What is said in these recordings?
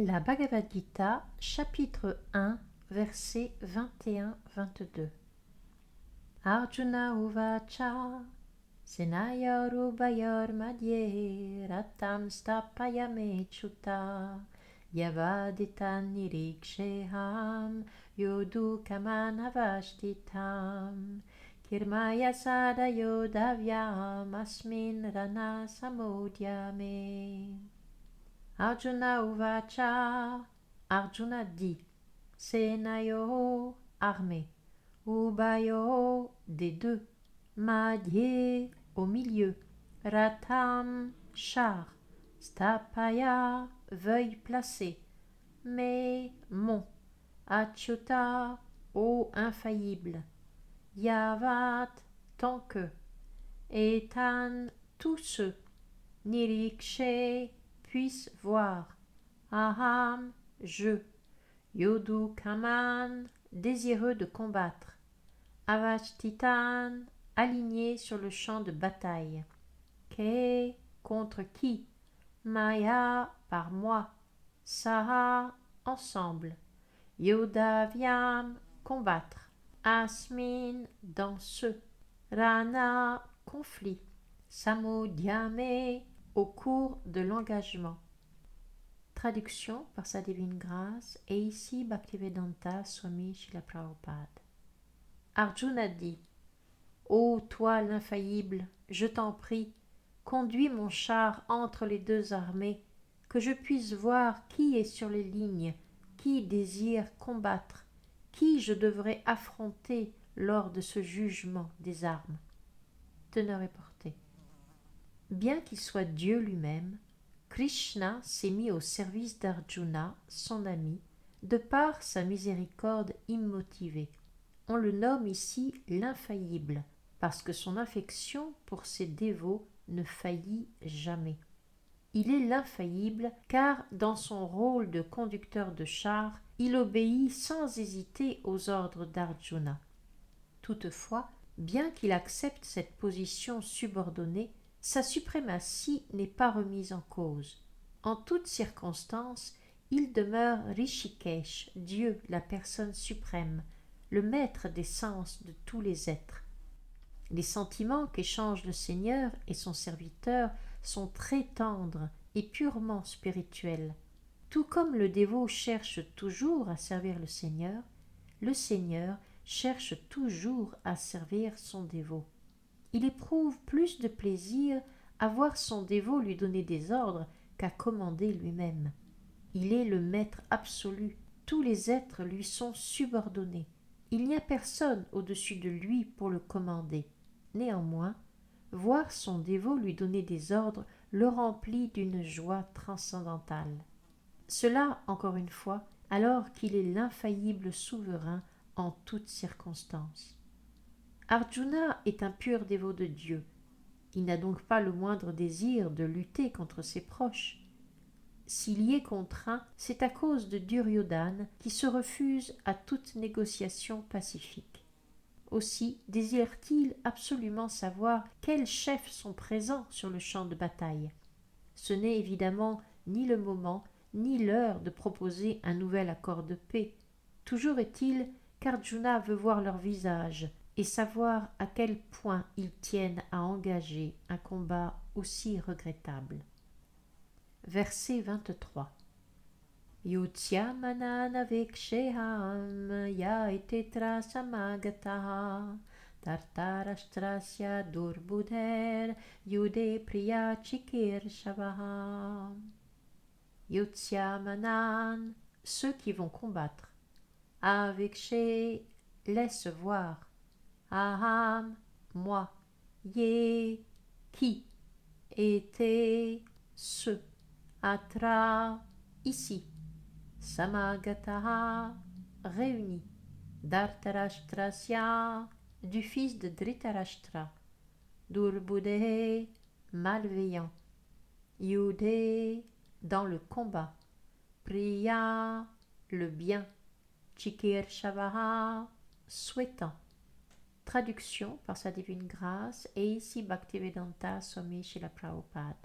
La Bhagavad Gita, chapitre 1, versets 21-22. Arjuna Uvacha Senayor Madhye Ratam Stapayame Chuta Yavaditan Niriksheham Yodu Kamanavashtitam Kirmaya Sada Yodavyam Asmin Rana Samodyame. Arjuna Uvacha. Arjuna dit, Senayo, armée, Ubayo, des deux, Madhye, au milieu, Ratam, char, Stapaya, veuille placer, mais mon, Achyuta, ô infaillible, Yavat, tant que, Etan, tous ceux, Nirikshe, puissent voir, Aham, je, Yodu Kaman, désireux de combattre, Avashtitan, aligné sur le champ de bataille, Ke, contre qui, Maya, par moi, Saha, ensemble, Yodavyam, combattre, Asmin, dans ce, Rana, conflit, Samodhyame, au cours de l'engagement. Traduction par sa divine grâce et ici Bhaktivedanta Swami Srila Prabhupada. Arjuna dit, ô toi l'infaillible, je t'en prie, conduis mon char entre les deux armées, que je puisse voir qui est sur les lignes, qui désire combattre, qui je devrais affronter lors de ce jugement des armes. Teneur et portée. Bien qu'il soit Dieu lui-même, Krishna s'est mis au service d'Arjuna, son ami, de par sa miséricorde immotivée. On le nomme ici l'infaillible, parce que son affection pour ses dévots ne faillit jamais. Il est l'infaillible car, dans son rôle de conducteur de char, il obéit sans hésiter aux ordres d'Arjuna. Toutefois, bien qu'il accepte cette position subordonnée, sa suprématie n'est pas remise en cause. En toutes circonstances, il demeure Rishikesh, Dieu, la personne suprême, le maître des sens de tous les êtres. Les sentiments qu'échangent le Seigneur et son serviteur sont très tendres et purement spirituels. Tout comme le dévot cherche toujours à servir le Seigneur cherche toujours à servir son dévot. Il éprouve plus de plaisir à voir son dévot lui donner des ordres qu'à commander lui-même. Il est le maître absolu, tous les êtres lui sont subordonnés. Il n'y a personne au-dessus de lui pour le commander. Néanmoins, voir son dévot lui donner des ordres le remplit d'une joie transcendantale. Cela, encore une fois, alors qu'il est l'infaillible souverain en toutes circonstances. Arjuna est un pur dévot de Dieu. Il n'a donc pas le moindre désir de lutter contre ses proches. S'il y est contraint, c'est à cause de Duryodhana qui se refuse à toute négociation pacifique. Aussi désire-t-il absolument savoir quels chefs sont présents sur le champ de bataille. Ce n'est évidemment ni le moment ni l'heure de proposer un nouvel accord de paix. Toujours est-il qu'Arjuna veut voir leur visage et savoir à quel point ils tiennent à engager un combat aussi regrettable. Verset 23. Yutsya manana viksheham ya etetra samagataha tartarashtrasya durbudher yude priya chikirshavaha. Yutsya manan, ceux qui vont combattre. Avikshe, laisse voir. Aham, moi. Ye, qui. Ete, ce. Atra, ici. Samagataha, réunis. Dhartarashtrasya, du fils de Dhritarashtra. Durbudehe, malveillant. Yude, dans le combat. Priya, le bien. Chikirshavaha, souhaitant. Traduction par sa divine grâce et ici Bhaktivedanta Swami Srila Prabhupada.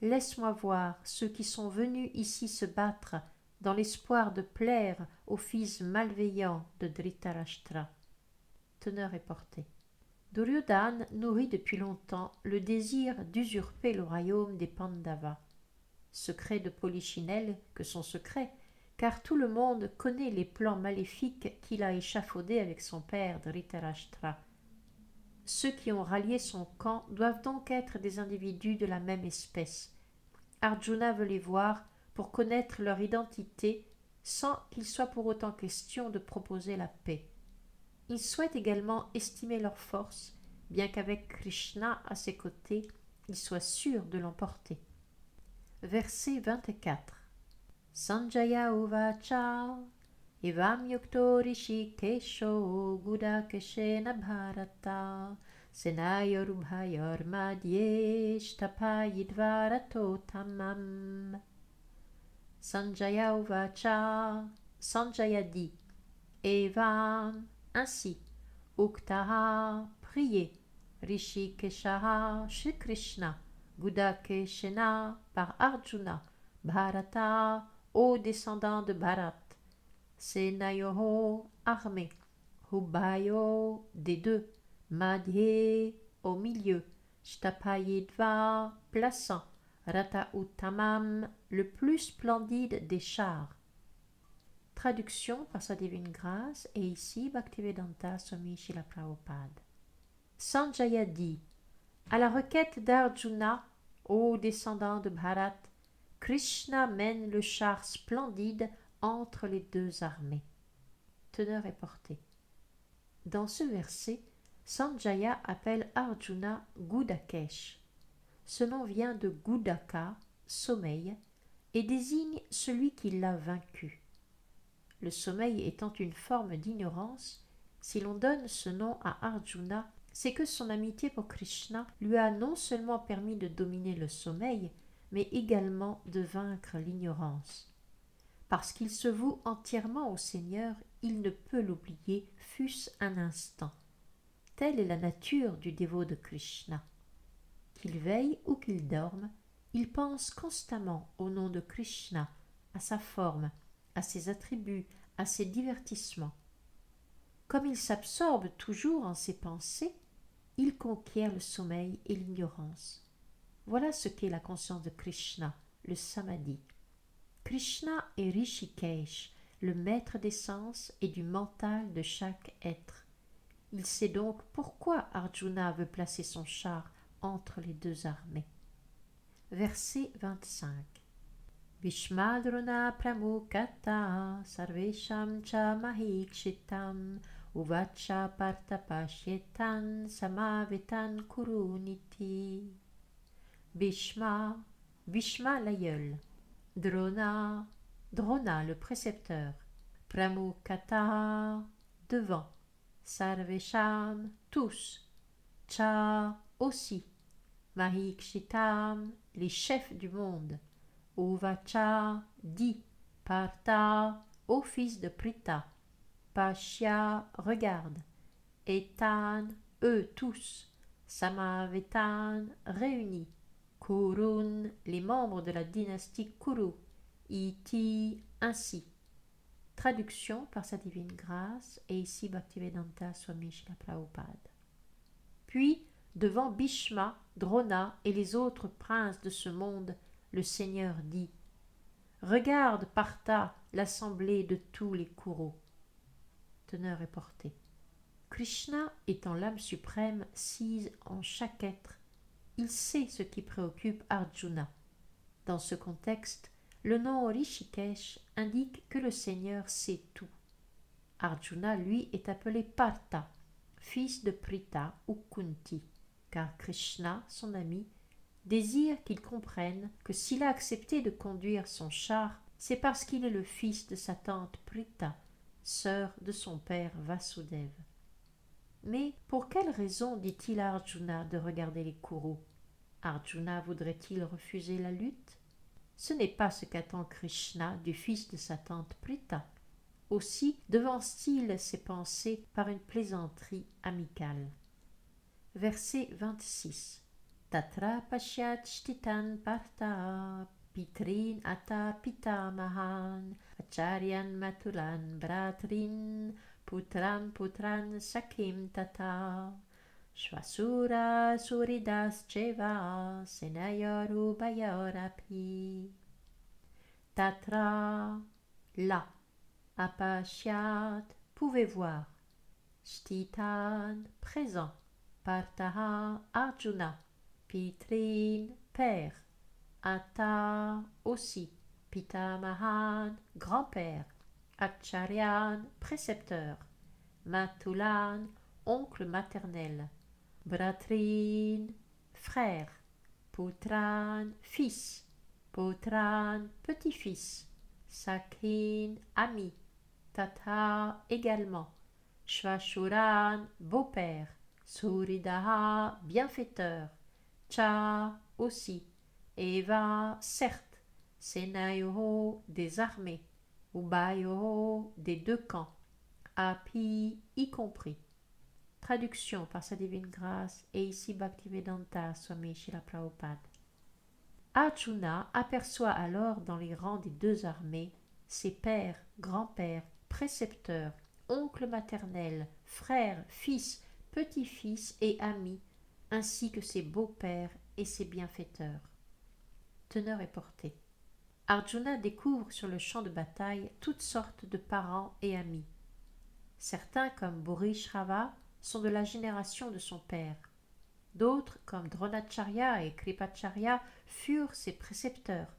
laisse-moi voir ceux qui sont venus ici se battre dans l'espoir de plaire au fils malveillant de Dhritarashtra. » Teneur est portée. Duryodhana nourrit depuis longtemps le désir d'usurper le royaume des Pandavas. Secret de Polichinelle que son secret, car tout le monde connaît les plans maléfiques qu'il a échafaudés avec son père Dhritarashtra. Ceux qui ont rallié son camp doivent donc être des individus de la même espèce. Arjuna veut les voir pour connaître leur identité sans qu'il soit pour autant question de proposer la paix. Il souhaite également estimer leur force, bien qu'avec Krishna à ses côtés, il soit sûr de l'emporter. Verset 24. Sanjaya uvacha evam yukto rishikesho gudakeshena bharata senayorubhayor madhye shtapayidvarato tamam. Sanjaya uvacha, Sanjaya dit, evam, ainsi, uktaha, prié, rishikeshaha, Shri Krishna, Gudakeshena, par Arjuna, Bharata, ô descendant de Bharat, Senayoho, armée, Hubhayo, des deux, Madhye, au milieu, Shtapayidva, plaçant, Rata Uttamam, le plus splendide des chars. Traduction par sa divine grâce et ici Bhaktivedanta Swami Srila Prabhupada. Sanjaya dit, à la requête d'Arjuna, ô descendant de Bharat, Krishna mène le char splendide entre les deux armées. Teneur est portée. Dans ce verset, Sanjaya appelle Arjuna Gudakesh. Ce nom vient de Gudaka, sommeil, et désigne celui qui l'a vaincu. Le sommeil étant une forme d'ignorance, si l'on donne ce nom à Arjuna, c'est que son amitié pour Krishna lui a non seulement permis de dominer le sommeil, mais également de vaincre l'ignorance. Parce qu'il se voue entièrement au Seigneur, il ne peut l'oublier, fût-ce un instant. Telle est la nature du dévot de Krishna. Qu'il veille ou qu'il dorme, il pense constamment au nom de Krishna, à sa forme, à ses attributs, à ses divertissements. Comme il s'absorbe toujours en ses pensées, il conquiert le sommeil et l'ignorance. Voilà ce qu'est la conscience de Krishna, le samadhi. Krishna est Rishikesh, le maître des sens et du mental de chaque être. Il sait donc pourquoi Arjuna veut placer son char entre les deux armées. Verset 25. Bhishmadrona pramukata sarvesham cha mahikshitam uvacha partapashyetan samavetan kuruniti. Bhishma, Bhishma l'aïeul. Drona, Drona le précepteur. Pramukata, devant. Sarvesham, tous. Cha, aussi. Mahikshitam, les chefs du monde. Uvacha, dit. Partha, ô fils de Pritha. Pashya, regarde. Etan, eux tous. Samavetan, réunis. Kurun, les membres de la dynastie Kuru. Iti, ainsi. Traduction par sa divine grâce et ici Bhaktivedanta Swami Srila Prabhupada. Puis, devant Bhishma, Drona et les autres princes de ce monde, le Seigneur dit « Regarde, Partha, l'assemblée de tous les Kurus. » Teneur est portée. Krishna étant l'âme suprême sise en chaque être, il sait ce qui préoccupe Arjuna. Dans ce contexte, le nom Rishikesh indique que le Seigneur sait tout. Arjuna, lui, est appelé Partha, fils de Pritha ou Kunti, car Krishna, son ami, désire qu'il comprenne que s'il a accepté de conduire son char, c'est parce qu'il est le fils de sa tante Pritha, sœur de son père Vasudeva. Mais pour quelle raison dit-il à Arjuna de regarder les Kurus? Arjuna voudrait-il refuser la lutte? Ce n'est pas ce qu'attend Krishna du fils de sa tante Pritha. Aussi devance-t-il ses pensées par une plaisanterie amicale. Verset 26. Tatra pashyat shtitan partha pitrin ata pitamahan acharyan matulan bratrin putran sakim tata Shvasura suridas cheva senayor ubayorapi Tatra là apashyat pouvez voir Shtitan présent Partaha Arjuna Pitrin père Ata aussi Pitamahan grand-père Acharyan précepteur Matulan oncle maternel Bratrin frère Putran fils Putran petit-fils Sakhin ami Tata également Shvashuran beau-père Suridaha bienfaiteur Cha aussi Eva certes Senayoho des armées Ubayoho des deux camps Api y compris. Traduction par sa divine grâce et ici Bhaktivedanta Swami Srila Prabhupada. Arjuna aperçoit alors dans les rangs des deux armées ses pères, grands-pères, précepteurs, oncles maternels, frères, fils, petits-fils et amis, ainsi que ses beaux-pères et ses bienfaiteurs. Teneur et portée. Arjuna découvre sur le champ de bataille toutes sortes de parents et amis. Certains, comme Bhurishrava, sont de la génération de son père. D'autres, comme Dronacharya et Kripacharya, furent ses précepteurs.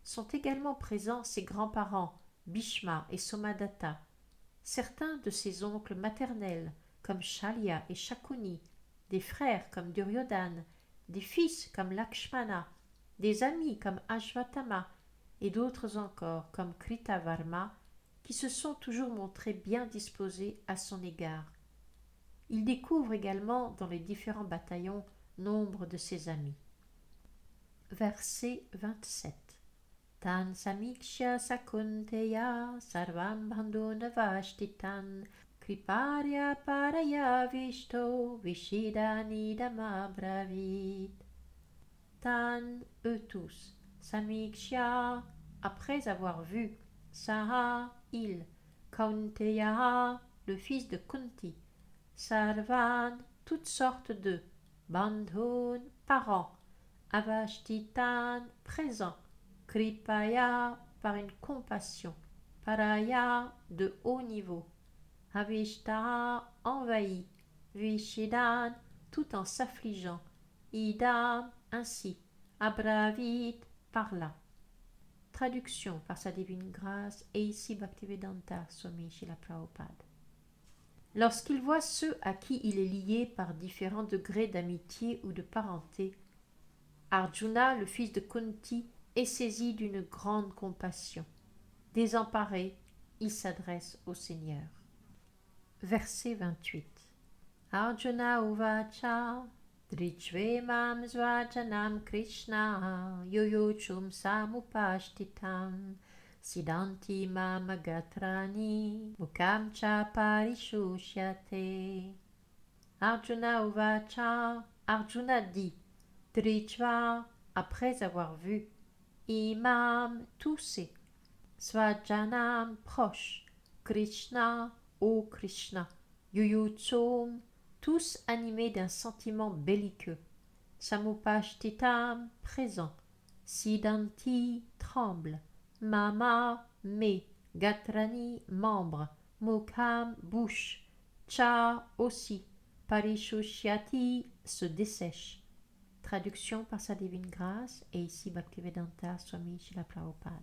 Sont également présents ses grands-parents, Bhishma et Somadatta. Certains de ses oncles maternels, comme Shalya et Shakuni, des frères comme Duryodhana, des fils comme Lakshmana, des amis comme Ashvatthama, et d'autres encore comme Kritavarma, qui se sont toujours montrés bien disposés à son égard. Il découvre également dans les différents bataillons nombre de ses amis. Verset 27. Tan samikshya sakunteya sarvam bandhunavashtitan kriparya paraya vishto vishidanidama bravit. Tan, eux tous, samikshya, après avoir vu, saha, il, Kaunteya, le fils de Kunti, Sarvan, toutes sortes de, Bandhun, parents, Avashtitan, présents, Kripaya, par une compassion, Paraya, de haut niveau, Avishta, envahi, Vishidan, tout en s'affligeant, Idam, ainsi, Abravit, par là. Traduction par sa divine grâce et ici Bhaktivedanta Swami Srila Prabhupada. Lorsqu'il voit ceux à qui il est lié par différents degrés d'amitié ou de parenté, Arjuna, le fils de Kunti, est saisi d'une grande compassion. Désemparé, il s'adresse au Seigneur. Verset 28. Arjuna uvacha Drijve mam svajanam Krishna yoyochum samupashtitam siddhanti mam agatrani mukam cha parishushyate. Arjuna uvacha, Arjuna dit, Drijva, après avoir vu, imam, tous ces, svajanam, proche, Krishna, ô Krishna, yuyutsum, tous animés d'un sentiment belliqueux, samupashtitam, présent, siddhanti, tremble, mama, mais, gatrani, membre, mukham, bouche, cha, aussi, parishushyati, se dessèche. Traduction par sa divine grâce, et ici Bhaktivedanta Swami Srila Prabhupada.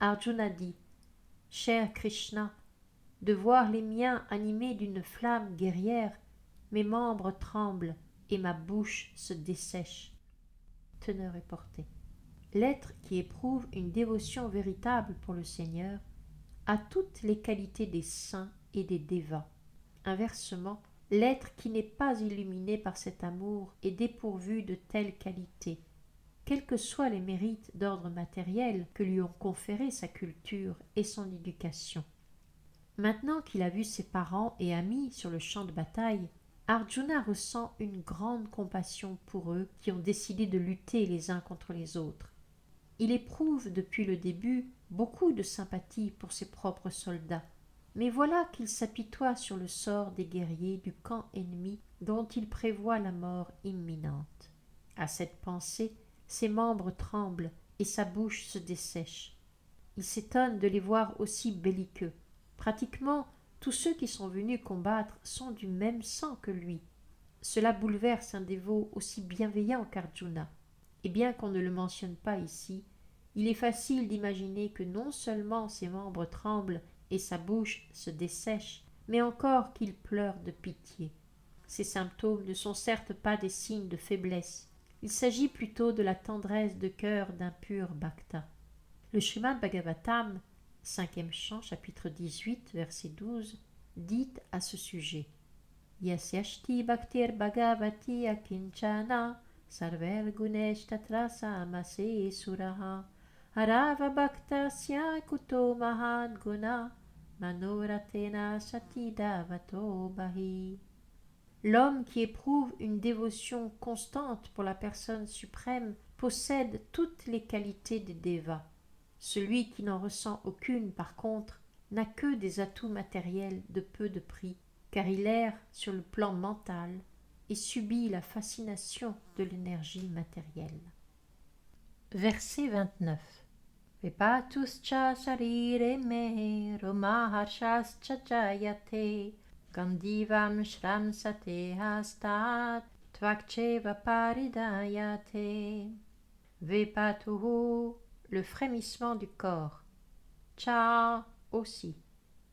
Arjuna dit, cher Krishna, de voir les miens animés d'une flamme guerrière, mes membres tremblent et ma bouche se dessèche. Teneur et portée. L'être qui éprouve une dévotion véritable pour le Seigneur a toutes les qualités des saints et des dévas. Inversement, l'être qui n'est pas illuminé par cet amour est dépourvu de telles qualités, quels que soient les mérites d'ordre matériel que lui ont conféré sa culture et son éducation. Maintenant qu'il a vu ses parents et amis sur le champ de bataille, Arjuna ressent une grande compassion pour eux qui ont décidé de lutter les uns contre les autres. Il éprouve depuis le début beaucoup de sympathie pour ses propres soldats, mais voilà qu'il s'apitoie sur le sort des guerriers du camp ennemi dont il prévoit la mort imminente. À cette pensée, ses membres tremblent et sa bouche se dessèche. Il s'étonne de les voir aussi belliqueux. Pratiquement, tous ceux qui sont venus combattre sont du même sang que lui. Cela bouleverse un dévot aussi bienveillant qu'Arjuna. Et bien qu'on ne le mentionne pas ici, il est facile d'imaginer que non seulement ses membres tremblent et sa bouche se dessèche, mais encore qu'il pleure de pitié. Ces symptômes ne sont certes pas des signes de faiblesse, il s'agit plutôt de la tendresse de cœur d'un pur bhakta. Le Srimad Bhagavatam, 5e chant, chapitre 18, verset 12, dit à ce sujet: Yasyashti bhaktir bhagavati akinchana sarver gunesh tatra samase suraha arava bhaktasya kuto mahad guna manoratena satidavato bahi. L'homme qui éprouve une dévotion constante pour la personne suprême possède toutes les qualités des dévas. Celui qui n'en ressent aucune, par contre, n'a que des atouts matériels de peu de prix, car il erre sur le plan mental et subit la fascination de l'énergie matérielle. Verset 29. Vipatuscha sarire me romaharshascha jayate gandivam shramsate hastat tvakcheva paridayate. Vipatuhu, le frémissement du corps. Cha, aussi.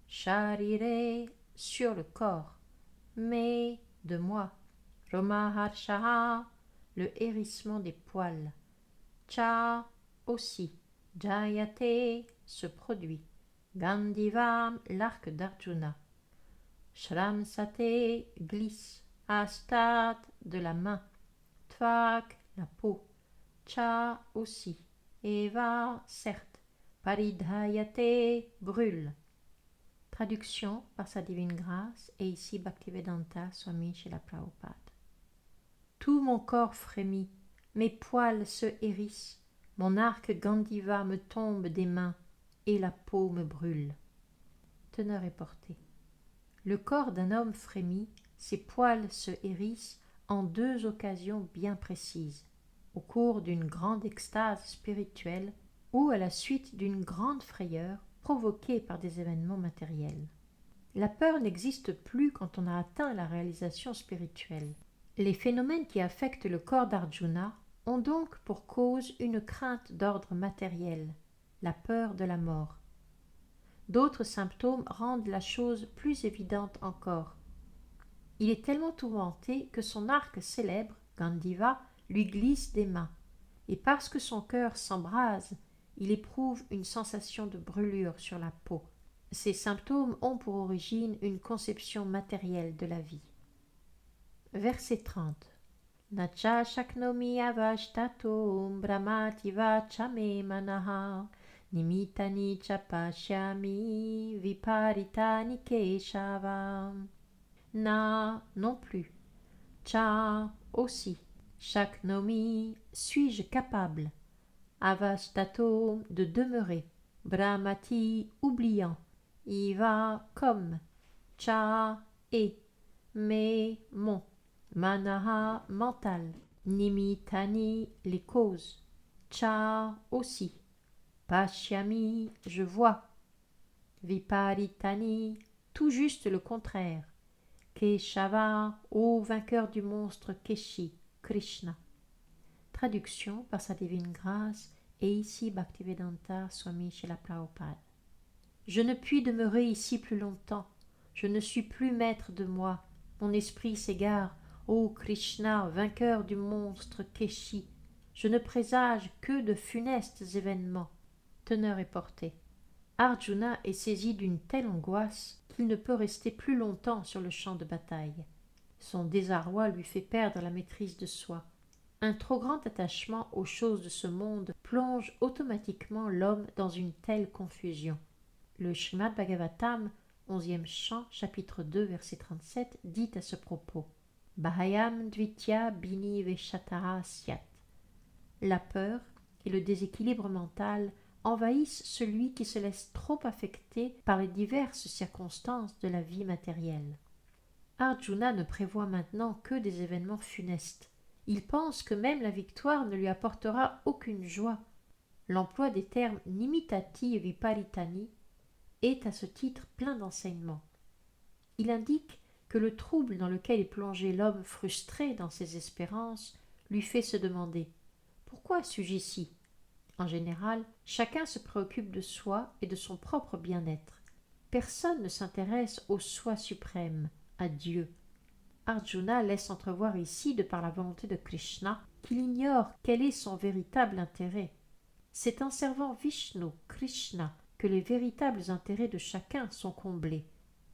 Sharire, sur le corps. Mais, de moi. Romaharshaha, le hérissement des poils. Cha, aussi. Jayate, se produit. Gandivam, l'arc d'Arjuna. Shramsate, glisse. Astat, de la main. Tvak, la peau. Cha, aussi. Eva, certes. Paridhayate, brûle. Traduction par sa divine grâce et ici Bhaktivedanta Swami Srila Prabhupada. Tout mon corps frémit, mes poils se hérissent, mon arc Gandiva me tombe des mains et la peau me brûle. Teneur est portée. Le corps d'un homme frémit, ses poils se hérissent en deux occasions bien précises, au cours d'une grande extase spirituelle ou à la suite d'une grande frayeur provoquée par des événements matériels. La peur n'existe plus quand on a atteint la réalisation spirituelle. Les phénomènes qui affectent le corps d'Arjuna ont donc pour cause une crainte d'ordre matériel, la peur de la mort. D'autres symptômes rendent la chose plus évidente encore. Il est tellement tourmenté que son arc célèbre, Gandiva, lui glisse des mains, et parce que son cœur s'embrase, il éprouve une sensation de brûlure sur la peau. Ces symptômes ont pour origine une conception matérielle de la vie. Verset 30. Nacha shaknomi avashtatum brahmati vachame manaha nimitani chapashyami viparitani keshavam. Na, non plus. Cha, aussi. Shaknomi, suis-je capable. Avashtato, de demeurer. Brahmati, oubliant. Iva, comme. Cha, et. Mais, mon. Manaha, mental. Nimitani, les causes. Cha, aussi. Pashyami, je vois. Viparitani, tout juste le contraire. Keshava, ô vainqueur du monstre Keshi, Krishna. Traduction par sa divine grâce et ici Bhaktivedanta Swami Srila Prabhupada. Je ne puis demeurer ici plus longtemps, je ne suis plus maître de moi, mon esprit s'égare, ô Krishna, vainqueur du monstre Keshi, je ne présage que de funestes événements. Teneur est portée. Arjuna est saisi d'une telle angoisse qu'il ne peut rester plus longtemps sur le champ de bataille. Son désarroi lui fait perdre la maîtrise de soi. Un trop grand attachement aux choses de ce monde plonge automatiquement l'homme dans une telle confusion. Le Srimad Bhagavatam, 11e chant, chapitre 2, verset 37, dit à ce propos: Bhayam dvitya bini veshataha syat. La peur et le déséquilibre mental envahissent celui qui se laisse trop affecter par les diverses circonstances de la vie matérielle. Arjuna ne prévoit maintenant que des événements funestes. Il pense que même la victoire ne lui apportera aucune joie. L'emploi des termes nimitati et viparitani est à ce titre plein d'enseignements. Il indique que le trouble dans lequel est plongé l'homme frustré dans ses espérances lui fait se demander « Pourquoi suis-je ici ?» En général, chacun se préoccupe de soi et de son propre bien-être. Personne ne s'intéresse au soi suprême, à Dieu. Arjuna laisse entrevoir ici, de par la volonté de Krishna, qu'il ignore quel est son véritable intérêt. C'est en servant Vishnu, Krishna, que les véritables intérêts de chacun sont comblés.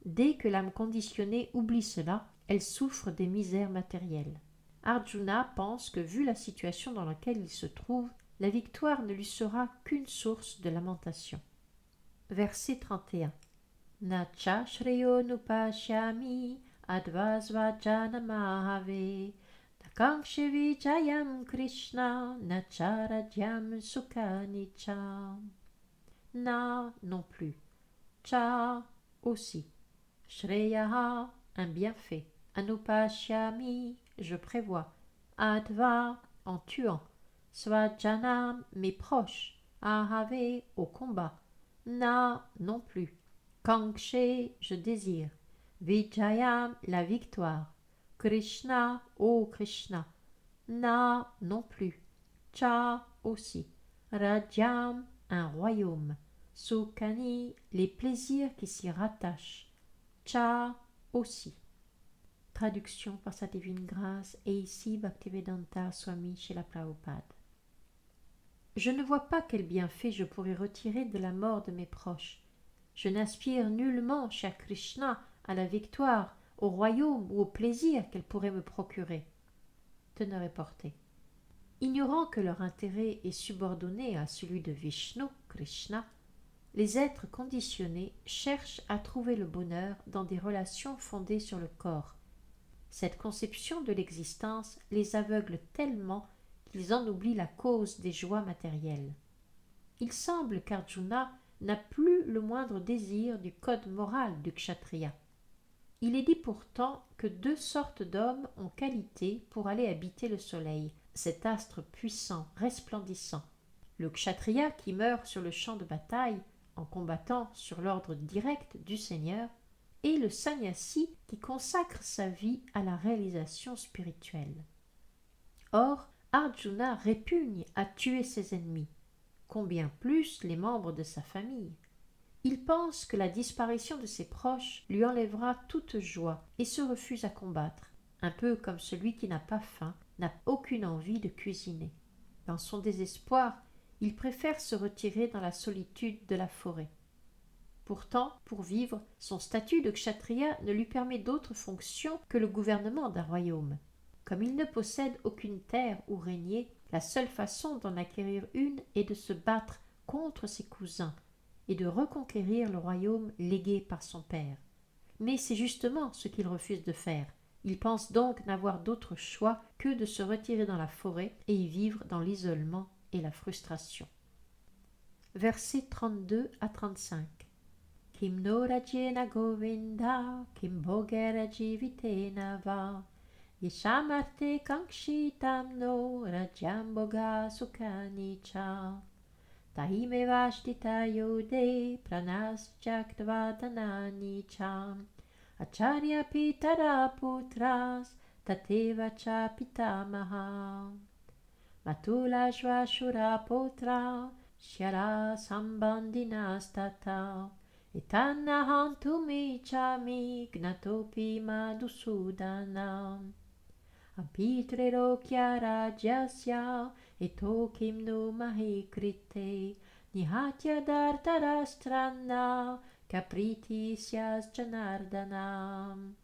Dès que l'âme conditionnée oublie cela, elle souffre des misères matérielles. Arjuna pense que, vu la situation dans laquelle il se trouve, la victoire ne lui sera qu'une source de lamentation. Verset 31. Nacha shreyo nupashyami advasvajanamahave takamshe vijayam krishna nacharajyam sukanicha. Na non plus. Cha aussi. Shreya un bienfait. Anupashyami je prévois. Adva en tuant. Svajana mes proches. Ahave au combat. Na non plus. Kankshe je désire. Vijayam la victoire. Krishna ô Krishna. Na non plus. Cha aussi. Rajyam un royaume. Sukhani les plaisirs qui s'y rattachent. Cha aussi. Traduction par sa divine grâce et ici Bhaktivedanta Swami Srila Prabhupada. Je ne vois pas quel bienfait je pourrais retirer de la mort de mes proches. Je n'aspire nullement, cher Krishna, à la victoire, au royaume ou au plaisir qu'elle pourrait me procurer. Teneur est portée. Ignorant que leur intérêt est subordonné à celui de Vishnu, Krishna, les êtres conditionnés cherchent à trouver le bonheur dans des relations fondées sur le corps. Cette conception de l'existence les aveugle tellement qu'ils en oublient la cause des joies matérielles. Il semble qu'Arjuna n'a plus le moindre désir du code moral du kshatriya. Il est dit pourtant que deux sortes d'hommes ont qualité pour aller habiter le soleil, cet astre puissant, resplendissant. Le kshatriya qui meurt sur le champ de bataille en combattant sur l'ordre direct du Seigneur, et le sannyasi qui consacre sa vie à la réalisation spirituelle. Or, Arjuna répugne à tuer ses ennemis, combien plus les membres de sa famille. Il pense que la disparition de ses proches lui enlèvera toute joie et se refuse à combattre, un peu comme celui qui n'a pas faim, n'a aucune envie de cuisiner. Dans son désespoir, il préfère se retirer dans la solitude de la forêt. Pourtant, pour vivre, son statut de kshatriya ne lui permet d'autre fonction que le gouvernement d'un royaume. Comme il ne possède aucune terre où régner, la seule façon d'en acquérir une est de se battre contre ses cousins et de reconquérir le royaume légué par son père. Mais c'est justement ce qu'il refuse de faire. Il pense donc n'avoir d'autre choix que de se retirer dans la forêt et y vivre dans l'isolement et la frustration. Versets 32 à 35. Kim no rajena govinda, kim bhogera jivitena va, yeshamarte kankshitam no rajyam bhoga sukhani cha. Tahime vashtita yode pranas jakdvadanani cham, acharya pitara putras tateva cha pitamaha. Matula shvashura putra shyara sambandhinastata. Etannaham tumichami gnatopi madhusudanam. Apitrero kyarajasya eto kim no mahikrite nihatya dartarastranna capriti syas janardanam.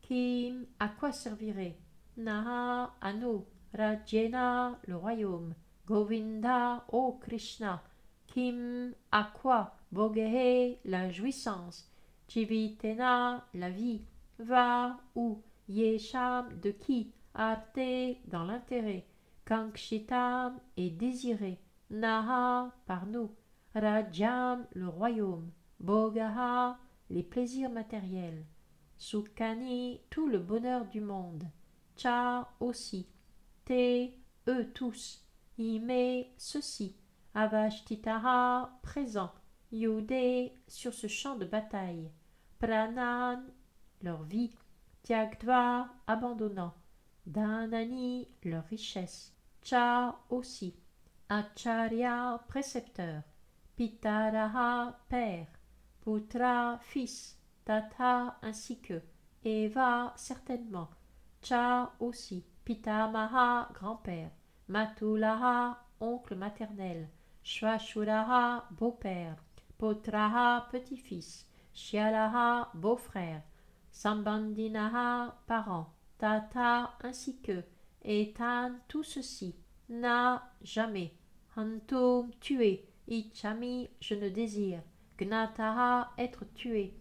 Kim, à quoi servirait? Naha, à nous. Rajena, le royaume. Govinda, ô Krishna. Kim, à quoi? Bhogehe, la jouissance. Jivitena, la vie. Va, où? Yesham de qui, arte dans l'intérêt, Kankshitam est désiré, Naha par nous, Rajam le royaume, Bogaha les plaisirs matériels, Sukhani tout le bonheur du monde, Cha aussi, Te eux tous, Ime ceci, Avashtitaha présent, Yudé sur ce champ de bataille, Pranan leur vie, Tyagtva abandonnant, Dhanani leur richesse, Cha aussi, Acharya précepteur, Pitaraha père, Putra fils, Tata ainsi que, Eva certainement, Cha aussi, Pitamaha grand-père, Matulaha oncle maternel, Shvashuraha beau-père, Potraha petit-fils, Shyalaha beau-frère, Sambandinaha parent, Tata ainsi que, Etan tout ceci, Na jamais, Hantum tué, Ichami je ne désire, Gnataha être tué,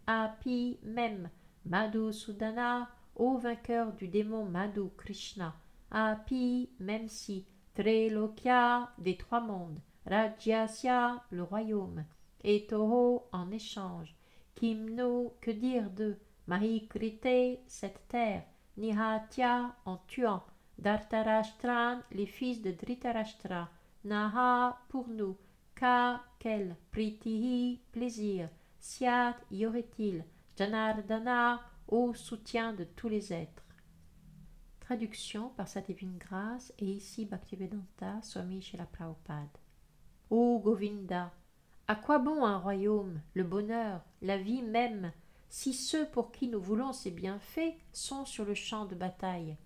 Api même, Madhusudana ô vainqueur du démon Madhu Krishna, Api même si, Trilokya des trois mondes, Rajyasya le royaume, et Toho en échange, Kimno que dire de, Mahikrite cette terre, Nihatya en tuant, Dhartarashtran les fils de Dhritarashtra, Naha pour nous, Ka quel, Pritihi plaisir, Syat y aurait-il, Janardana ô soutien de tous les êtres. Traduction par sa divine grâce et ici Bhaktivedanta Swami Srila Prabhupada. Ô Govinda, à quoi bon un royaume, le bonheur, la vie même, si ceux pour qui nous voulons ces bienfaits sont sur le champ de bataille?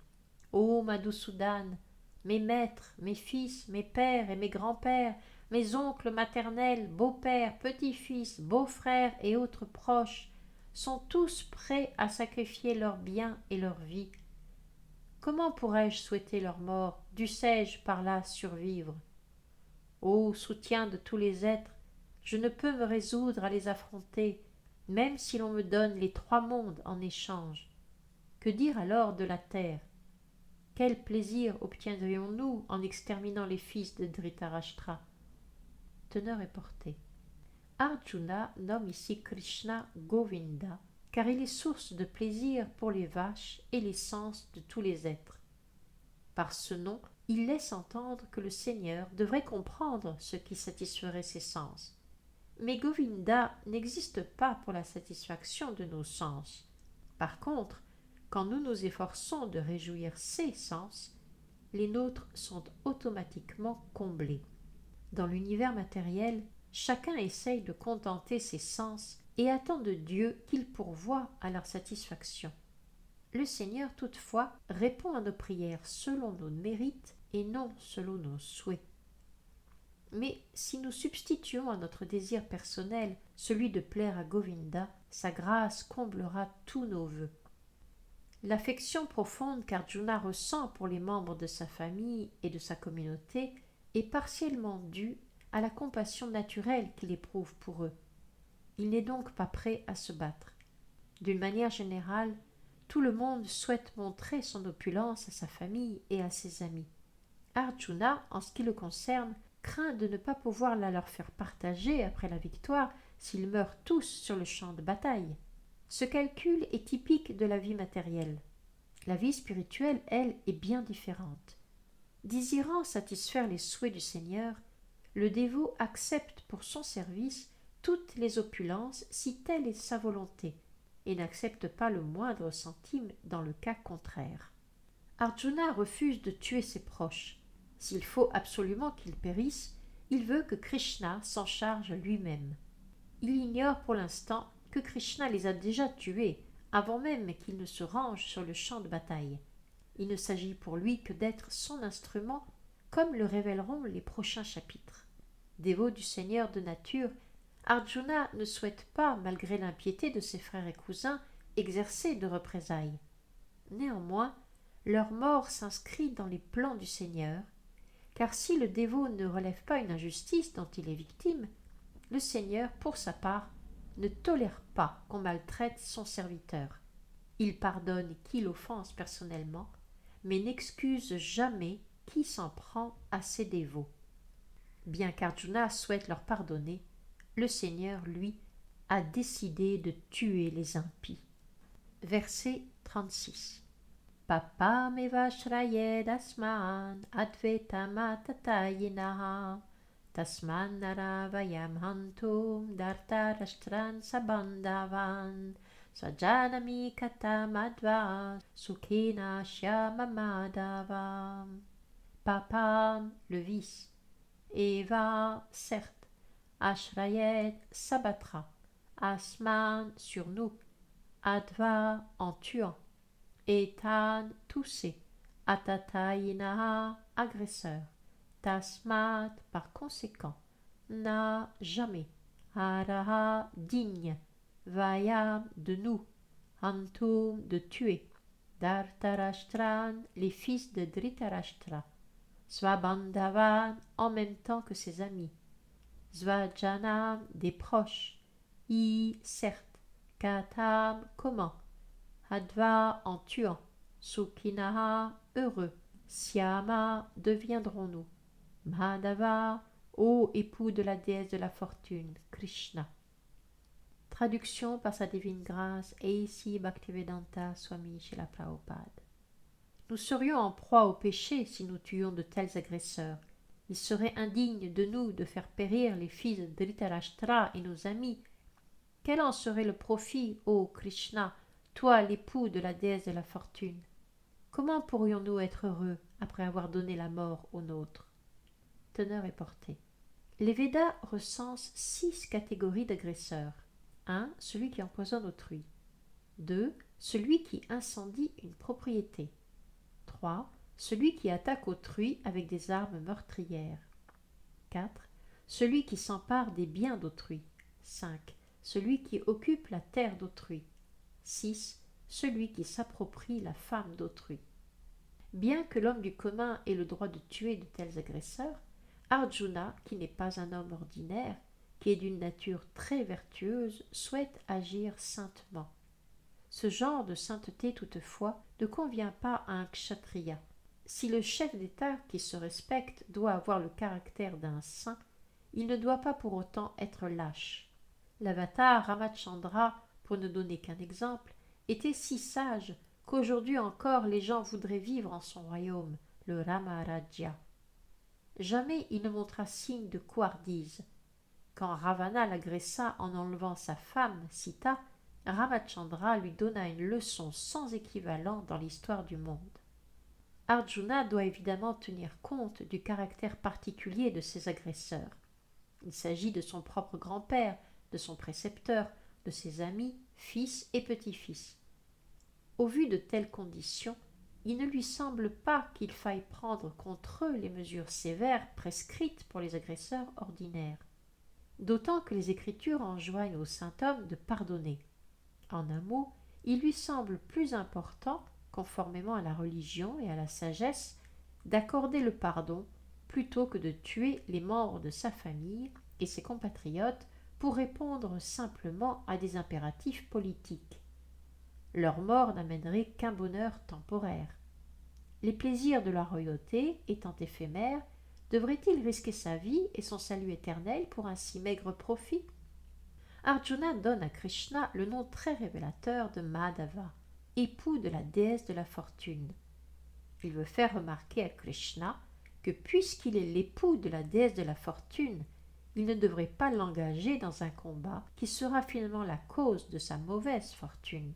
Ô Madhusudan, mes maîtres, mes fils, mes pères et mes grands-pères, mes oncles maternels, beaux-pères, petits-fils, beaux-frères et autres proches, sont tous prêts à sacrifier leurs biens et leur vie. Comment pourrais-je souhaiter leur mort, dussé-je par là survivre? Ô soutien de tous les êtres, je ne peux me résoudre à les affronter, même si l'on me donne les trois mondes en échange. Que dire alors de la terre? Quel plaisir obtiendrions-nous en exterminant les fils de Dhritarashtra? Teneur est portée. Arjuna nomme ici Krishna Govinda, car il est source de plaisir pour les vaches et les sens de tous les êtres. Par ce nom, il laisse entendre que le Seigneur devrait comprendre ce qui satisferait ses sens. Mais Govinda n'existe pas pour la satisfaction de nos sens. Par contre, quand nous nous efforçons de réjouir ses sens, les nôtres sont automatiquement comblés. Dans l'univers matériel, chacun essaye de contenter ses sens et attend de Dieu qu'il pourvoie à leur satisfaction. Le Seigneur, toutefois, répond à nos prières selon nos mérites et non selon nos souhaits. Mais si nous substituons à notre désir personnel celui de plaire à Govinda, sa grâce comblera tous nos vœux. L'affection profonde qu'Arjuna ressent pour les membres de sa famille et de sa communauté est partiellement due à la compassion naturelle qu'il éprouve pour eux. Il n'est donc pas prêt à se battre. D'une manière générale, tout le monde souhaite montrer son opulence à sa famille et à ses amis. Arjuna, en ce qui le concerne, craint de ne pas pouvoir la leur faire partager après la victoire s'ils meurent tous sur le champ de bataille. Ce calcul est typique de la vie matérielle. La vie spirituelle, elle, est bien différente. Désirant satisfaire les souhaits du Seigneur, le dévot accepte pour son service toutes les opulences si telle est sa volonté, et n'accepte pas le moindre centime dans le cas contraire. Arjuna refuse de tuer ses proches. S'il faut absolument qu'ils périssent, il veut que Krishna s'en charge lui-même. Il ignore pour l'instant que Krishna les a déjà tués avant même qu'ils ne se rangent sur le champ de bataille. Il ne s'agit pour lui que d'être son instrument, comme le révéleront les prochains chapitres. Dévot du Seigneur de nature, Arjuna ne souhaite pas, malgré l'impiété de ses frères et cousins, exercer de représailles. Néanmoins, leur mort s'inscrit dans les plans du Seigneur, car si le dévot ne relève pas une injustice dont il est victime, le Seigneur, pour sa part, ne tolère pas qu'on maltraite son serviteur. Il pardonne qui l'offense personnellement, mais n'excuse jamais qui s'en prend à ses dévots. Bien qu'Arjuna souhaite leur pardonner, le Seigneur, lui, a décidé de tuer les impies. Verset 36. Papameva shrayedasman advetamatatayinaha tasman naravayam hantum dartarashtran sabandhavan sajanami katamadva sukhina shyamamadavam. Papam, le vice, Eva, certes, Ashrayed s'abattra, Asman sur nous, Adva en tuant, Etan toussé, Atatayinaha agresseur, Tasmat par conséquent, Na jamais, Haraha digne, Vayam de nous, Hantum de tuer, Dartarashtran les fils de Dhritarashtra, Svabandhavan en même temps que ses amis, Svajanam des proches, I certes, Katam comment, Hadva en tuant, Sukhinaha heureux, Syama deviendrons-nous, Madhava ô époux de la déesse de la fortune, Krishna. Traduction par sa divine grâce A.C. Bhaktivedanta Swami Srila Prabhupada. Nous serions en proie au péché si nous tuions de tels agresseurs. Il serait indigne de nous de faire périr les fils de Dhritarashtra et nos amis. Quel en serait le profit, ô Krishna, toi l'époux de la déesse de la fortune? Comment pourrions-nous être heureux après avoir donné la mort aux nôtres? Teneur et portée. Les Védas recensent 6 catégories d'agresseurs. 1. Celui qui empoisonne autrui. 2. Celui qui incendie une propriété. 3. Celui qui attaque autrui avec des armes meurtrières. 4. Celui qui s'empare des biens d'autrui. 5. Celui qui occupe la terre d'autrui. 6. Celui qui s'approprie la femme d'autrui. Bien que l'homme du commun ait le droit de tuer de tels agresseurs, Arjuna, qui n'est pas un homme ordinaire, qui est d'une nature très vertueuse, souhaite agir saintement. Ce genre de sainteté, toutefois, ne convient pas à un kshatriya. Si le chef d'État qui se respecte doit avoir le caractère d'un saint, il ne doit pas pour autant être lâche. L'avatar Ramachandra, pour ne donner qu'un exemple, était si sage qu'aujourd'hui encore les gens voudraient vivre en son royaume, le Ramarajya. Jamais il ne montra signe de couardise. Quand Ravana l'agressa en enlevant sa femme, Sita, Ramachandra lui donna une leçon sans équivalent dans l'histoire du monde. Arjuna doit évidemment tenir compte du caractère particulier de ses agresseurs. Il s'agit de son propre grand-père, de son précepteur, de ses amis, fils et petits-fils. Au vu de telles conditions, il ne lui semble pas qu'il faille prendre contre eux les mesures sévères prescrites pour les agresseurs ordinaires. D'autant que les Écritures enjoignent au saint homme de pardonner. En un mot, il lui semble plus important, conformément à la religion et à la sagesse, d'accorder le pardon plutôt que de tuer les membres de sa famille et ses compatriotes pour répondre simplement à des impératifs politiques. Leur mort n'amènerait qu'un bonheur temporaire. Les plaisirs de la royauté, étant éphémères, devrait-il risquer sa vie et son salut éternel pour un si maigre profit? Arjuna donne à Krishna le nom très révélateur de Madhava, époux de la déesse de la fortune. Il veut faire remarquer à Krishna que puisqu'il est l'époux de la déesse de la fortune, il ne devrait pas l'engager dans un combat qui sera finalement la cause de sa mauvaise fortune.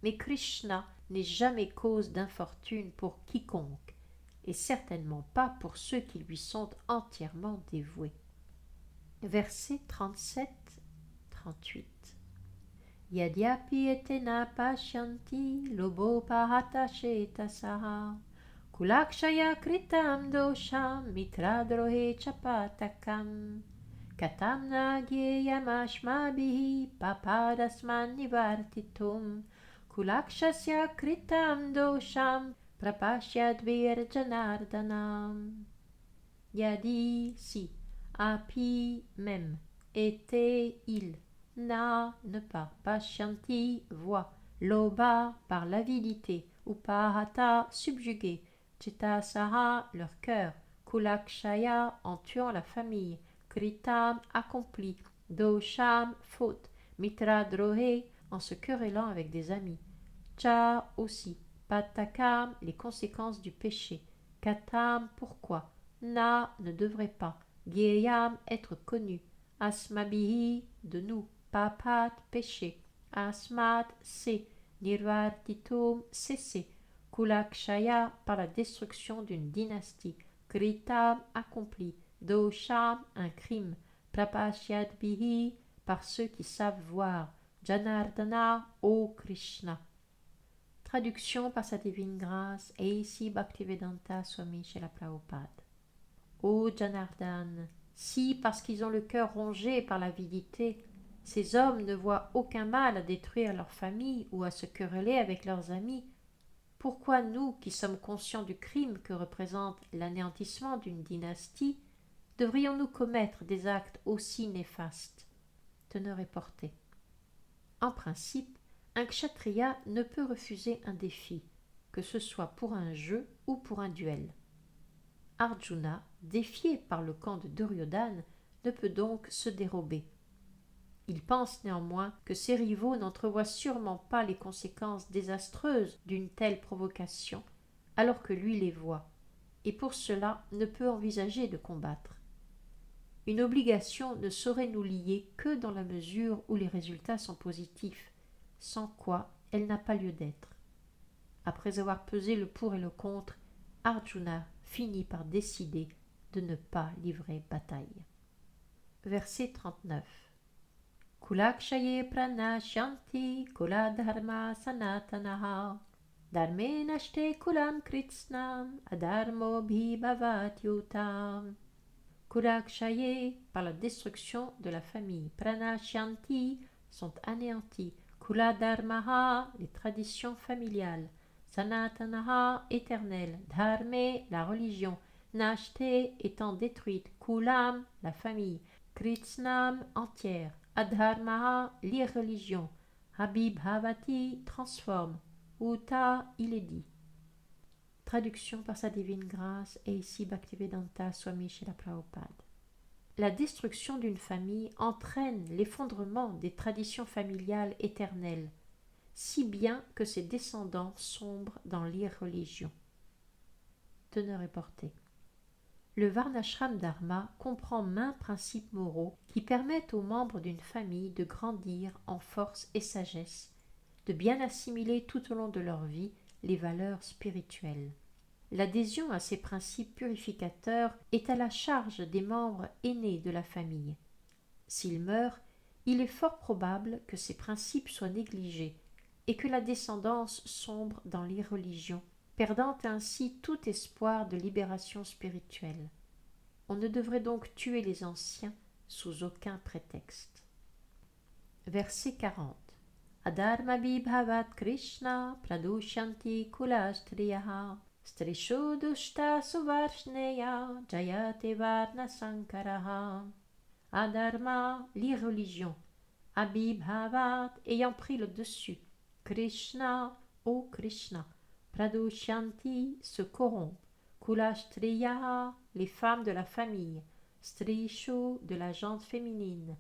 Mais Krishna n'est jamais cause d'infortune pour quiconque, et certainement pas pour ceux qui lui sont entièrement dévoués. Versets 37-38. Yadyapi etena pashyanti lobopahata shetasaha kulakshaya kritam dosham mitradrohe chapatakam katam nagyeyamashmabihi papadasman nivartitum kulakshasya kritam dosham prapashyadvir janardanam. Yadi si, api même, était il, na ne pas, pashyanti voit, Lobha par l'avidité, Upahata subjugué, Chitasaha leur cœur, Kulakshaya en tuant la famille, Kritam accompli, Dosham faute, Mitra drohe en se querellant avec des amis, Cha aussi, Patakam les conséquences du péché, Katam pourquoi, Na ne devrait pas, Gyeyam être connu, Asmabihi de nous, Papat péché, Asmat c'est, Nirvartitum cesser, Kulakshaya par la destruction d'une dynastie, Kritam accompli, Dosham un crime, Prapashyadbihi par ceux qui savent voir, Janardana ô Krishna. Traduction par sa divine grâce, A.C. Bhaktivedanta Swami Srila Prabhupada. Ô Janardan, si parce qu'ils ont le cœur rongé par l'avidité, ces hommes ne voient aucun mal à détruire leur famille ou à se quereller avec leurs amis, pourquoi nous, qui sommes conscients du crime que représente l'anéantissement d'une dynastie, devrions-nous commettre des actes aussi néfastes? Teneur et portée. En principe, un kshatriya ne peut refuser un défi, que ce soit pour un jeu ou pour un duel. Arjuna, défié par le camp de Duryodhana, ne peut donc se dérober. Il pense néanmoins que ses rivaux n'entrevoient sûrement pas les conséquences désastreuses d'une telle provocation, alors que lui les voit, et pour cela ne peut envisager de combattre. Une obligation ne saurait nous lier que dans la mesure où les résultats sont positifs, sans quoi elle n'a pas lieu d'être. Après avoir pesé le pour et le contre, Arjuna finit par décider de ne pas livrer bataille. Verset 39. Kulakshaye pranashyanti kula dharma sanatanaha dharme nashte kulam kritsnam adharmo bhibavat yutam. Kulakshaye par la destruction de la famille, pranashyanti sont anéantis, kula dharmaha les traditions familiales, sanatanaha éternelle, dharme la religion, nashte étant détruite, kulam la famille, kritsnam entière, adharmaha l'irreligion, habibhavati transforme, uta il est dit. Traduction par sa divine grâce, A.C. Bhaktivedanta Swami Srila Prabhupada. La destruction d'une famille entraîne l'effondrement des traditions familiales éternelles, si bien que ses descendants sombrent dans l'irreligion. Teneur et portée. Le Varnashram Dharma comprend maints principes moraux qui permettent aux membres d'une famille de grandir en force et sagesse, de bien assimiler tout au long de leur vie les valeurs spirituelles. L'adhésion à ces principes purificateurs est à la charge des membres aînés de la famille. S'ils meurent, il est fort probable que ces principes soient négligés et que la descendance sombre dans l'irreligion, perdant ainsi tout espoir de libération spirituelle. On ne devrait donc tuer les anciens sous aucun prétexte. Verset 40. Adharma bibhavat Krishna pradushyanti kulastriyaha strisho dushta suvarshneya jayate varna sankaraha. Adharma, l'irreligion. Abhibhavat, ayant pris le dessus. Krishna, ô Krishna. Pradushyanti, se corrompent. Kulastriya, les femmes de la famille. Strishu, de la gente féminine.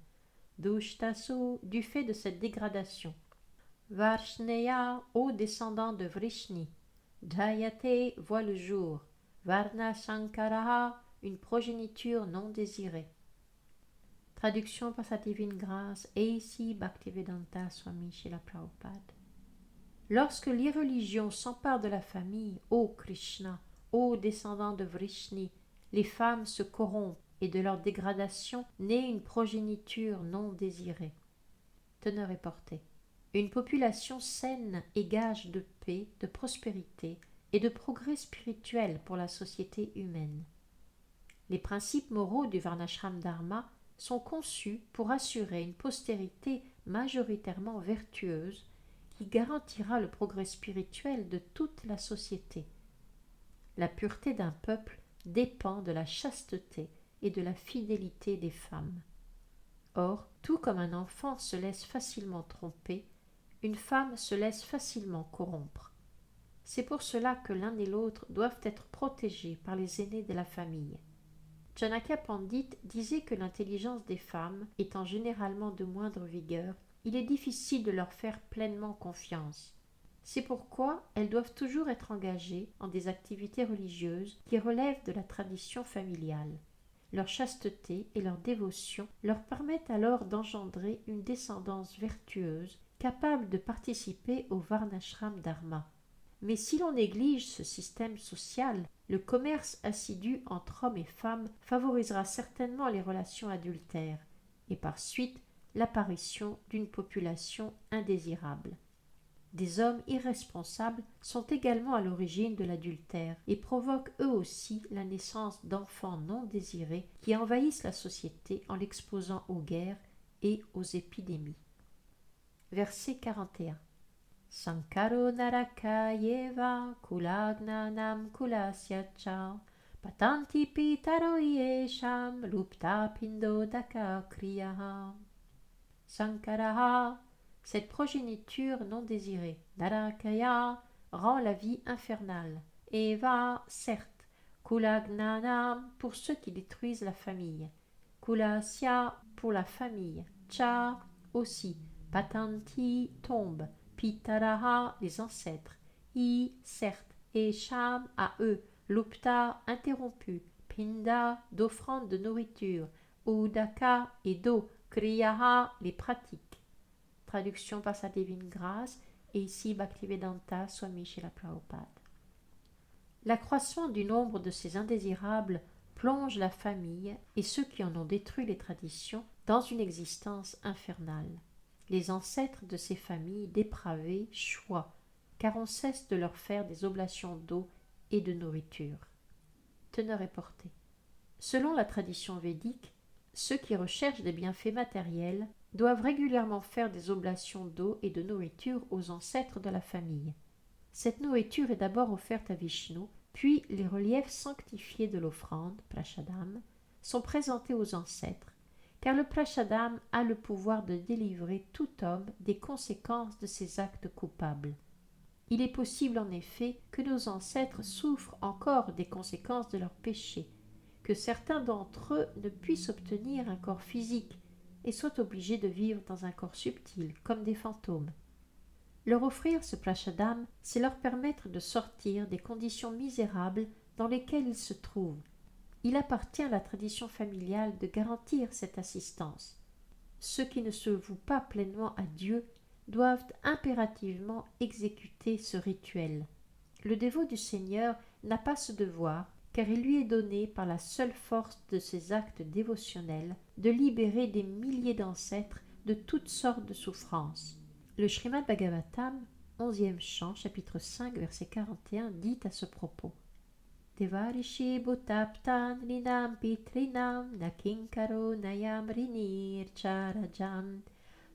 Dushtasu, du fait de cette dégradation. Varshneya, ô descendant de Vrishni. Jayate, voit le jour. Varna Sankaraha, une progéniture non désirée. Traduction par sa divine grâce, A.C. Bhaktivedanta Swami Srila Prabhupada. Lorsque l'irreligion s'empare de la famille, ô Krishna, ô descendant de Vrishni, les femmes se corrompent et de leur dégradation naît une progéniture non désirée. Teneur et portée. Une population saine est gage de paix, de prospérité et de progrès spirituel pour la société humaine. Les principes moraux du Varnashram Dharma sont conçus pour assurer une postérité majoritairement vertueuse qui garantira le progrès spirituel de toute la société. La pureté d'un peuple dépend de la chasteté et de la fidélité des femmes. Or, tout comme un enfant se laisse facilement tromper, une femme se laisse facilement corrompre. C'est pour cela que l'un et l'autre doivent être protégés par les aînés de la famille. Janaka Pandit disait que l'intelligence des femmes étant généralement de moindre vigueur, il est difficile de leur faire pleinement confiance. C'est pourquoi elles doivent toujours être engagées en des activités religieuses qui relèvent de la tradition familiale. Leur chasteté et leur dévotion leur permettent alors d'engendrer une descendance vertueuse capable de participer au Varnashram Dharma. Mais si l'on néglige ce système social, le commerce assidu entre hommes et femmes favorisera certainement les relations adultères et par suite l'apparition d'une population indésirable. Des hommes irresponsables sont également à l'origine de l'adultère et provoquent eux aussi la naissance d'enfants non désirés qui envahissent la société en l'exposant aux guerres et aux épidémies. Verset 41. Sankaro naraka yeva kulagnanam kulasya cha patanti pitaro yesham lupta pindodaka kriyaha. Sankaraha, cette progéniture non désirée, narakaya, rend la vie infernale. Eva, certes, kulagnanam, pour ceux qui détruisent la famille. Kulasya, pour la famille. Cha, aussi. Patanti, tombe. Pitaraha, les ancêtres. I, certes. Et Sham, à eux. Lupta, interrompu. Pinda, d'offrande de nourriture. Udaka, et d'eau. Kriyaha, les pratiques. Traduction par sa divine grâce, et ici Bhaktivedanta Swami Srila Prabhupada. L'accroissement du nombre de ces indésirables plonge la famille et ceux qui en ont détruit les traditions dans une existence infernale. Les ancêtres de ces familles dépravées choient, car on cesse de leur faire des oblations d'eau et de nourriture. Teneur est portée. Selon la tradition védique, ceux qui recherchent des bienfaits matériels doivent régulièrement faire des oblations d'eau et de nourriture aux ancêtres de la famille. Cette nourriture est d'abord offerte à Vishnu, puis les reliefs sanctifiés de l'offrande, prashadam, sont présentés aux ancêtres, car le prashadam a le pouvoir de délivrer tout homme des conséquences de ses actes coupables. Il est possible en effet que nos ancêtres souffrent encore des conséquences de leurs péchés, que certains d'entre eux ne puissent obtenir un corps physique et soient obligés de vivre dans un corps subtil, comme des fantômes. Leur offrir ce prashadam, c'est leur permettre de sortir des conditions misérables dans lesquelles ils se trouvent. Il appartient à la tradition familiale de garantir cette assistance. Ceux qui ne se vouent pas pleinement à Dieu doivent impérativement exécuter ce rituel. Le dévot du Seigneur n'a pas ce devoir, car il lui est donné par la seule force de ses actes dévotionnels de libérer des milliers d'ancêtres de toutes sortes de souffrances. Le Srimad Bhagavatam, 11e chant, chapitre 5, verset 41, dit à ce propos: Devarishi bhutaptan linam pitrinam nakinkaro nayam rinir charajam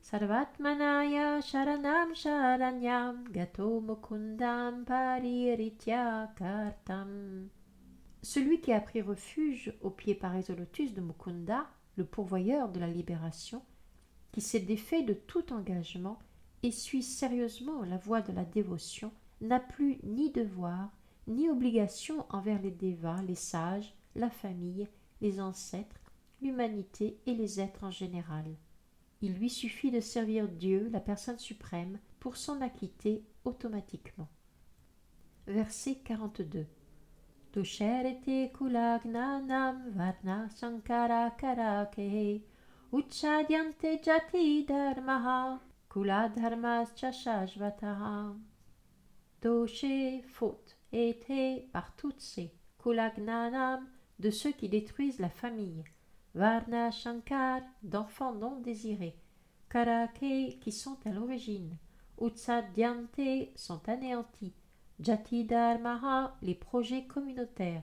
sarvatmanaya sharanam sharanyam gato mukundam pariritya kartam. Celui qui a pris refuge au pied pareil au lotus de Mukunda, le pourvoyeur de la libération, qui s'est défait de tout engagement et suit sérieusement la voie de la dévotion, n'a plus ni devoir, ni obligation envers les dévas, les sages, la famille, les ancêtres, l'humanité et les êtres en général. Il lui suffit de servir Dieu, la personne suprême, pour s'en acquitter automatiquement. Verset 42. Dusherete kulagnanam varna sankara karake uchchadyante jati dharmaha kuladharmascha shashvataha. Doshe, faute, ete, par toutes ces, kulagnanam, de ceux qui détruisent la famille, varna shankar, d'enfants non désirés, karake, qui sont à l'origine, utsadhyante, sont anéantis, Jati Dharmaha, les projets communautaires.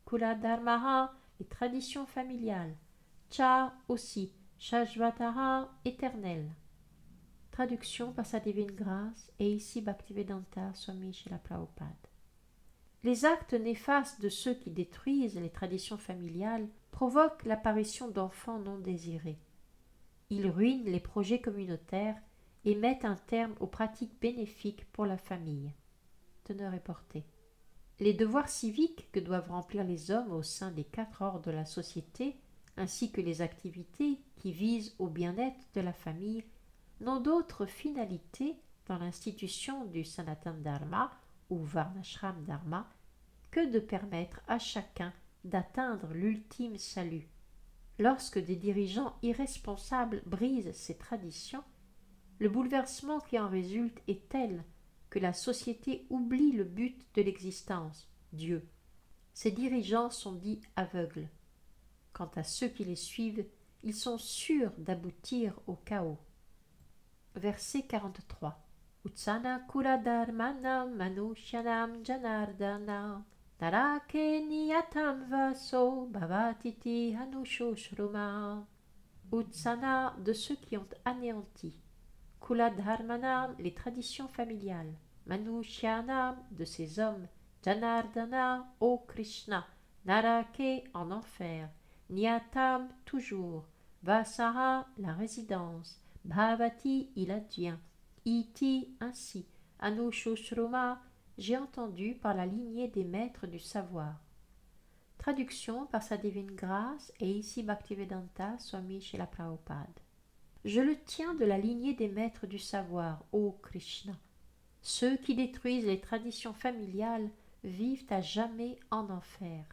Kula Dharmaha, les traditions familiales. Cha aussi. Shashvataha, éternel. Traduction par sa divine grâce, et ici Bhaktivedanta Swami Srila Prabhupada. Les actes néfastes de ceux qui détruisent les traditions familiales provoquent l'apparition d'enfants non désirés. Ils ruinent les projets communautaires et mettent un terme aux pratiques bénéfiques pour la famille. Teneur et portée. Les devoirs civiques que doivent remplir les hommes au sein des 4 ordres de la société, ainsi que les activités qui visent au bien-être de la famille, n'ont d'autre finalité dans l'institution du Sanatana Dharma ou Varnashram Dharma que de permettre à chacun d'atteindre l'ultime salut. Lorsque des dirigeants irresponsables brisent ces traditions, le bouleversement qui en résulte est tel que la société oublie le but de l'existence, Dieu. Ces dirigeants sont dits aveugles. Quant à ceux qui les suivent, ils sont sûrs d'aboutir au chaos. Verset 43. Utsana kula dharmanam manushyanam janardana narake niyatam vaso bhavatiti hanushoshruma. Utsana de ceux qui ont anéanti. Kula dharmanam les traditions familiales. Manushyanam de ces hommes. Janardana ô Krishna. Narake en enfer. Niyatam toujours. Vasaha la résidence. Bhavati il advient. Iti ainsi. Anushoshruma j'ai entendu par la lignée des maîtres du savoir. Traduction par sa divine grâce et ici Bhaktivedanta Swami Srila Prabhupada. Je le tiens de la lignée des maîtres du savoir, ô Krishna. Ceux qui détruisent les traditions familiales vivent à jamais en enfer.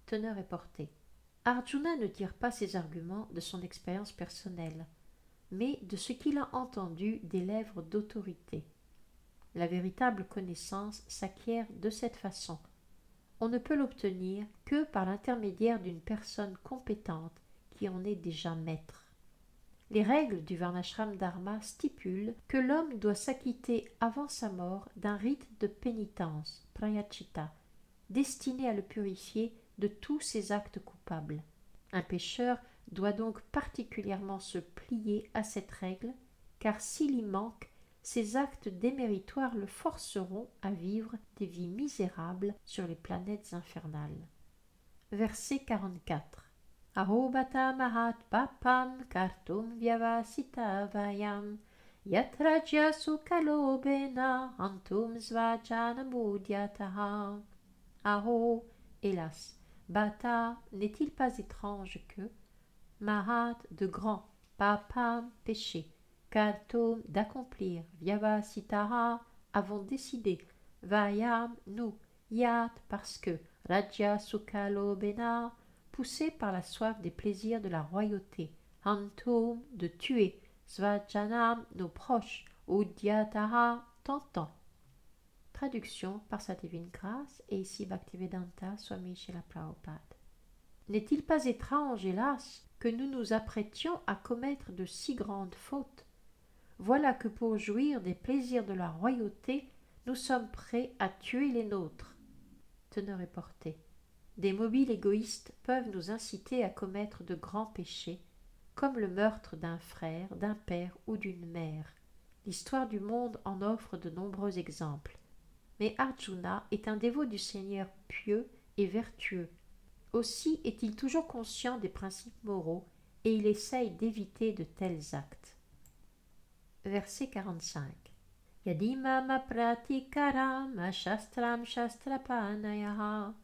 Teneur et portée. Arjuna ne tire pas ses arguments de son expérience personnelle, mais de ce qu'il a entendu des lèvres d'autorité. La véritable connaissance s'acquiert de cette façon. On ne peut l'obtenir que par l'intermédiaire d'une personne compétente qui en est déjà maître. Les règles du Varnashram Dharma stipulent que l'homme doit s'acquitter avant sa mort d'un rite de pénitence, prayachita, destiné à le purifier de tous ses actes coupables. Un pécheur doit donc particulièrement se plier à cette règle, car s'il y manque, ses actes déméritoires le forceront à vivre des vies misérables sur les planètes infernales. Verset 44. Ahobata mahat papam kartum vyavasita vayam yatrajya sukalobena antum svajanamudyataha. Aho, hélas, bata n'est-il pas étrange que mahat de grand, papam péché, kartum d'accomplir, vyavasitaha avons décidé, vayam nous, yat parce que, raja sukalobena poussé par la soif des plaisirs de la royauté, antum de tuer, svajanam nos proches, udyataha tentant. Traduction par sa divine grâce et ici Bhaktivedanta Swami Srila Prabhupada. N'est-il pas étrange, hélas, que nous nous apprêtions à commettre de si grandes fautes? Voilà que pour jouir des plaisirs de la royauté, nous sommes prêts à tuer les nôtres. Teneur et portée. Des mobiles égoïstes peuvent nous inciter à commettre de grands péchés, comme le meurtre d'un frère, d'un père ou d'une mère. L'histoire du monde en offre de nombreux exemples. Mais Arjuna est un dévot du Seigneur pieux et vertueux. Aussi est-il toujours conscient des principes moraux et il essaye d'éviter de tels actes. Verset 45. Yadimama pratikaram shastram shastrapanayaha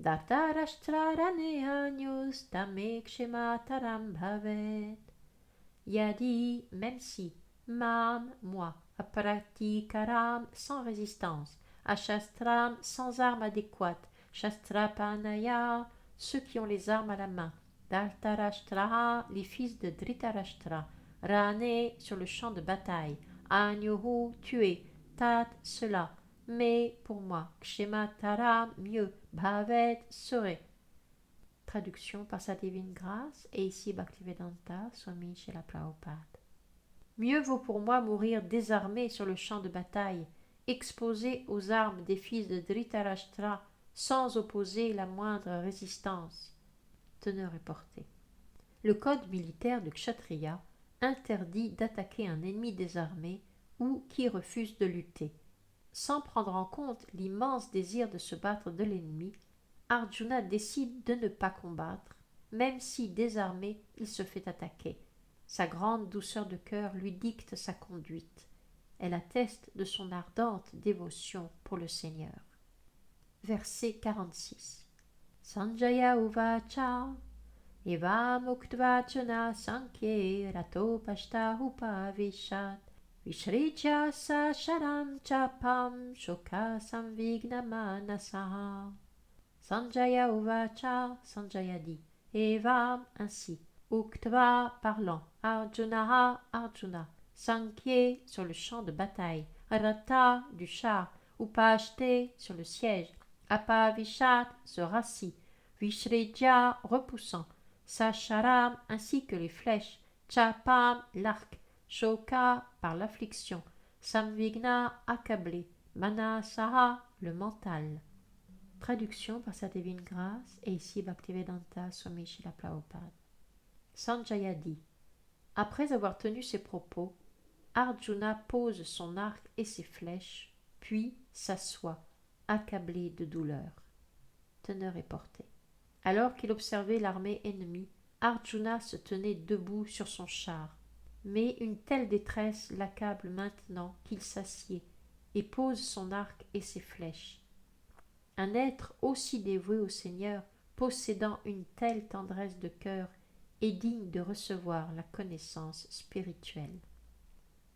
Dartarashtraranyus tamekshemataram bhavet. Yadi, même si, mam, moi, apratikaram, sans résistance, ashastram, sans armes adéquates, shastrapanaya, ceux qui ont les armes à la main, Dartarashtra, les fils de Dhritarashtra, Rane, sur le champ de bataille, Anyuhu, tué, Tat, cela, mais pour moi, Kshematara, mieux, Bhavet, serait. Traduction par sa divine grâce, et ici Bhaktivedanta Swami Srila Prabhupada. Mieux vaut pour moi mourir désarmé sur le champ de bataille, exposé aux armes des fils de Dhritarashtra, sans opposer la moindre résistance. Teneur et portée. Le code militaire de Kshatriya interdit d'attaquer un ennemi désarmé ou qui refuse de lutter. Sans prendre en compte l'immense désir de se battre de l'ennemi, Arjuna décide de ne pas combattre, même si désarmé il se fait attaquer. Sa grande douceur de cœur lui dicte sa conduite. Elle atteste de son ardente dévotion pour le Seigneur. Verset 46. Sanjaya uvacha evam uktvachana sankhye ratopashta upavishat vishricha sa sharam chapam shoka samvigna manasaha. Sanjaya uvacha, Sanjaya dit, evam ainsi, uktva parlant, Arjunaha Arjuna, Sankhye sur le champ de bataille, Rata du char, Upashte sur le siège, Apavishat se rassit, Vishreja repoussant, Sasharam ainsi que les flèches, Chapam l'arc, Shoka par l'affliction, Samvigna accablé, Manasaha le mental. Traduction par sa divine grâce et ici Bhaktivedanta Swami Srila Prabhupada. Sanjaya dit, après avoir tenu ses propos, Arjuna pose son arc et ses flèches, puis s'assoit, accablé de douleur. Teneur et portée. Alors qu'il observait l'armée ennemie, Arjuna se tenait debout sur son char. Mais une telle détresse l'accable maintenant qu'il s'assied et pose son arc et ses flèches. Un être aussi dévoué au Seigneur, possédant une telle tendresse de cœur, est digne de recevoir la connaissance spirituelle.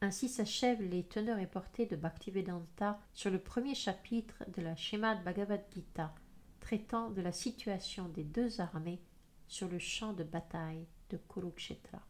Ainsi s'achèvent les teneurs et portées de Bhaktivedanta sur le premier chapitre de la Srimad Bhagavad Gita, traitant de la situation des deux armées sur le champ de bataille de Kurukshetra.